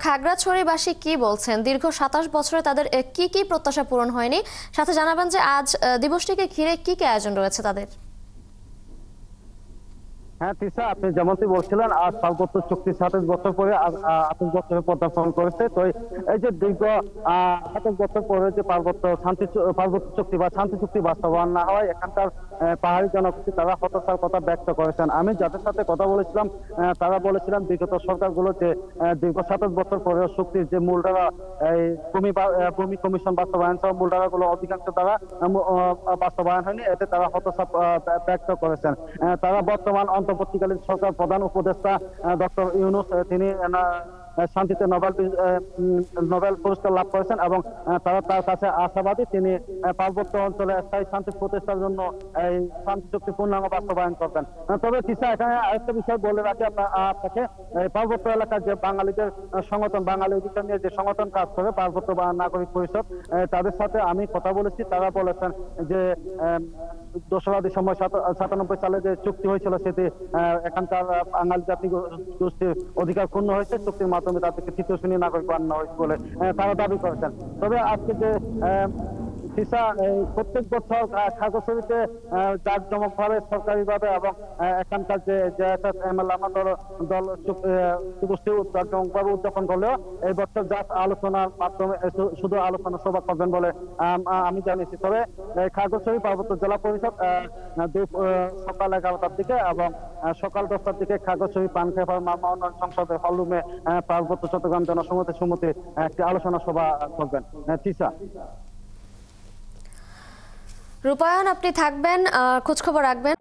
খাগড়াছড়িবাসী কি বলছেন? দীর্ঘ ২৭ বছরে তাদের কি কি প্রত্যাশা পূরণ হয়নি, সাথে জানাবেন যে আজ দিবসটিকে ঘিরে কি কি আয়োজন রয়েছে তাদের। হ্যাঁ তিশা, আপনি যেমনটি বলছিলেন আজ পার্বত্য চুক্তি ২৭ বছর পরে ২৮ বছরে পদার্পণ করেছে। তো এই যে দীর্ঘ ২৭ বছর পরে যে পার্বত্য চুক্তি বা শান্তি চুক্তি বাস্তবায়ন না হয়, এখানকার পাহাড়ি জনগোষ্ঠী তারা হতাশার কথা ব্যক্ত করেছেন। আমি যাদের সাথে কথা বলেছিলাম তারা বলেছিলেন বিগত সরকারগুলো যে দীর্ঘ ২৭ বছর পরে চুক্তির যে মূলধারা এই ভূমি কমিশন বাস্তবায়ন সহ মূলধারাগুলো অধিকাংশ তারা বাস্তবায়ন হয়নি, এতে তারা হতাশা ব্যক্ত করেছেন। তারা বর্তমান অন্তর্বর্তীকালীন সরকার প্রধান উপদেষ্টা ডক্টর ইউনূস তিনি শান্তিতে নোবেল পুরস্কার লাভ করেছেন এবং তারা তার কাছে আশাবাদী তিনি পার্বত্য অঞ্চলে স্থায়ী শান্তি প্রতিষ্ঠার জন্য এই শান্তি চুক্তি পূর্ণাঙ্গ বাস্তবায়ন করবেন। তবে তিশা, এখানে আরেকটা বিষয় বলে রাখি আপনাকে, পার্বত্য এলাকার যে বাঙালিদের সংগঠন, বাঙালি অধিকার নিয়ে যে সংগঠন কাজ করে পার্বত্য নাগরিক পরিষদ, তাদের সাথে আমি কথা বলেছি। তারা বলেছেন যে ২রা ডিসেম্বর ৯৭ সালে যে চুক্তি হয়েছিল সেটি এখানকার বাঙালি জাতি গোষ্ঠীর অধিকার ক্ষুণ্ণ হয়েছে, চুক্তির মাধ্যমে তাদেরকে তৃতীয় শ্রেণীর নাগরিক বানানো হয়েছে বলে তারা দাবি করেছেন। তবে আজকে যে তিশা প্রত্যেক বছর খাগড়াছড়িতে জাঁকজমক ভাবে সরকারিভাবে এবং এখানকার যে দল গোষ্ঠী জাঁকজমক ভাবে উদযাপন করলেও এই বছর জাস্ট আলোচনার মাধ্যমে শুধু আলোচনা সভা করবেন বলে আমি জানিয়েছি। তবে খাগড়াছড়ি পার্বত্য জেলা পরিষদ সকাল ১১টার দিকে এবং সকাল ১০টার দিকে খাগড়াছড়ি পানখেপার মামা উন্নয়ন সংসদের হলরুমে পার্বত্য চট্টগ্রাম জনসংহতি সমিতি একটি আলোচনা সভা করবেন। তিশা। রূপায়ণ, আপনি থাকবেন, খোঁজখবর রাখবেন।